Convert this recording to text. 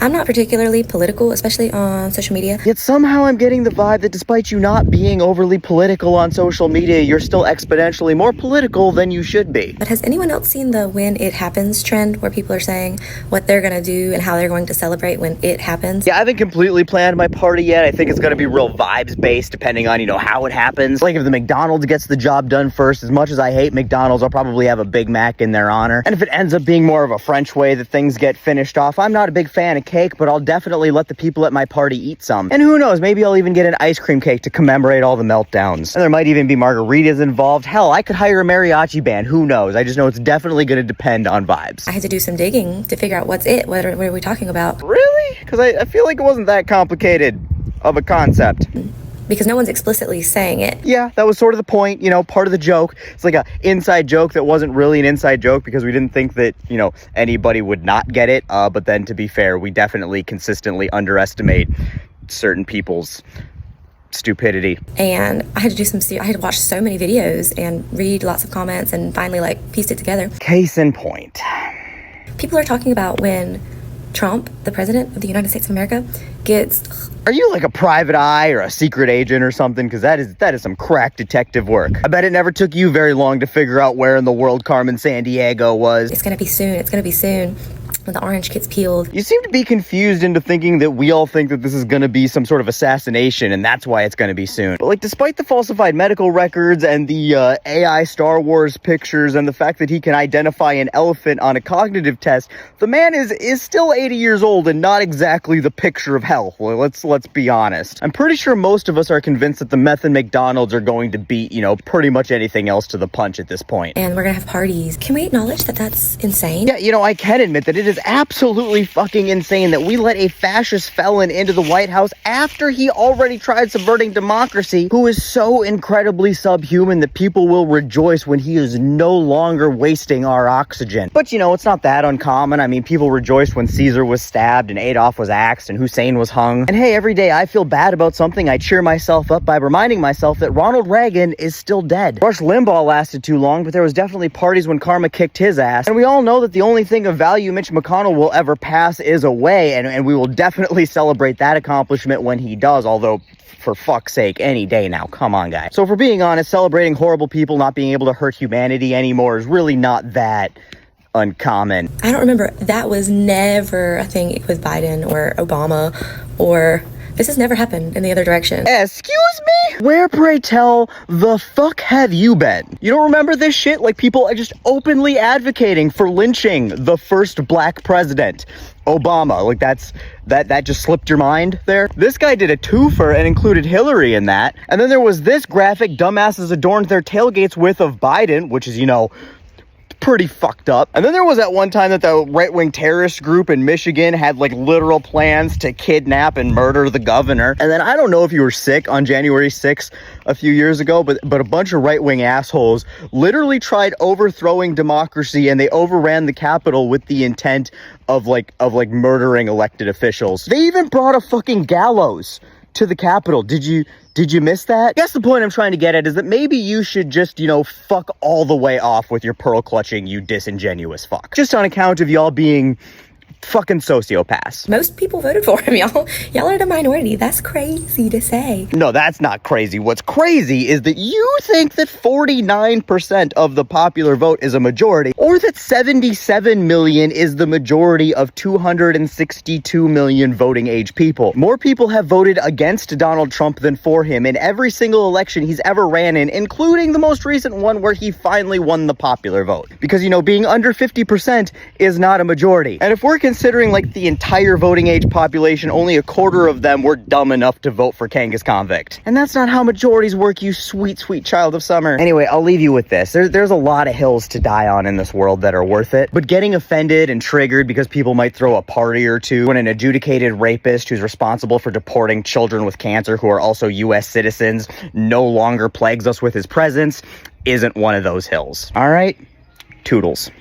I'm not particularly political, especially on social media. Yet somehow I'm getting the vibe that despite you not being overly political on social media, you're still exponentially more political than you should be. But has anyone else seen the when it happens trend where people are saying what they're going to do and how they're going to celebrate when it happens? Yeah, I haven't completely planned my party yet. I think it's going to be real vibes based depending on, how it happens. Like if the McDonald's gets the job done first, as much as I hate McDonald's, I'll probably have a Big Mac in their honor. And if it ends up being more of a French way that things get finished off, I'm not a big fan of cake, but I'll definitely let the people at my party eat some. And who knows, maybe I'll even get an ice cream cake to commemorate all the meltdowns. And there might even be margaritas involved. Hell, I could hire a mariachi band. Who knows? I just know it's definitely going to depend on vibes. I had to do some digging to figure out what's it. What are we talking about? Really? Because I feel like it wasn't that complicated of a concept. Because no one's explicitly saying it. Yeah, that was sort of the point, part of the joke. It's like a inside joke that wasn't really an inside joke because we didn't think that, anybody would not get it. But then to be fair, we definitely consistently underestimate certain people's stupidity. And I had to watch so many videos and read lots of comments and finally pieced it together. Case in point. People are talking about when Trump, the president of the United States of America, gets... Are you like a private eye or a secret agent or something? Because that is some crack detective work. I bet it never took you very long to figure out where in the world Carmen Sandiego was. It's gonna be soon. When the orange gets peeled. You seem to be confused into thinking that we all think that this is going to be some sort of assassination and that's why it's going to be soon. But despite the falsified medical records and the AI Star Wars pictures and the fact that he can identify an elephant on a cognitive test, the man is still 80 years old and not exactly the picture of health. Well, let's be honest. I'm pretty sure most of us are convinced that the meth and McDonald's are going to beat, pretty much anything else to the punch at this point. And we're going to have parties. Can we acknowledge that that's insane? Yeah, I can admit that it is absolutely fucking insane that we let a fascist felon into the White House after he already tried subverting democracy, who is so incredibly subhuman that people will rejoice when he is no longer wasting our oxygen. But it's not that uncommon. I mean, people rejoiced when Caesar was stabbed and Adolf was axed and Hussein was hung. And hey, every day I feel bad about something, I cheer myself up by reminding myself that Ronald Reagan is still dead. Rush Limbaugh lasted too long, but there was definitely parties when karma kicked his ass. And we all know that the only thing of value Mitch McConnell will ever pass is away, and we will definitely celebrate that accomplishment when he does, although for fuck's sake, any day now. Come on, guys. So if we're being honest, celebrating horrible people not being able to hurt humanity anymore is really not that uncommon. I don't remember. That was never a thing with Biden or Obama, or this has never happened in the other direction. Excuse me? Where, pray tell, the fuck have you been? You don't remember this shit? People are just openly advocating for lynching the first black president, Obama. That just slipped your mind there? This guy did a twofer and included Hillary in that. And then there was this graphic dumbasses adorned their tailgates with of Biden, which is, pretty fucked up. And then there was that one time that the right-wing terrorist group in Michigan had literal plans to kidnap and murder the governor. And then I don't know if you were sick on January 6th a few years ago, but a bunch of right-wing assholes literally tried overthrowing democracy, and they overran the Capitol with the intent of murdering elected officials. They even brought a fucking gallows to the Capitol. Did you miss that? I guess the point I'm trying to get at is that maybe you should just, fuck all the way off with your pearl clutching, you disingenuous fuck. Just on account of y'all being fucking sociopaths. Most people voted for him, y'all. Y'all are the minority. That's crazy to say. No, that's not crazy. What's crazy is that you think that 49% of the popular vote is a majority, or that 77 million is the majority of 262 million voting age people. More people have voted against Donald Trump than for him in every single election he's ever ran in, including the most recent one where he finally won the popular vote. Because, being under 50% is not a majority. And if we're considering the entire voting age population, only a quarter of them were dumb enough to vote for Kangas Convict. And that's not how majorities work, you sweet, sweet child of summer. Anyway, I'll leave you with this. There's a lot of hills to die on in this world that are worth it. But getting offended and triggered because people might throw a party or two when an adjudicated rapist who's responsible for deporting children with cancer who are also U.S. citizens no longer plagues us with his presence isn't one of those hills. All right? Toodles.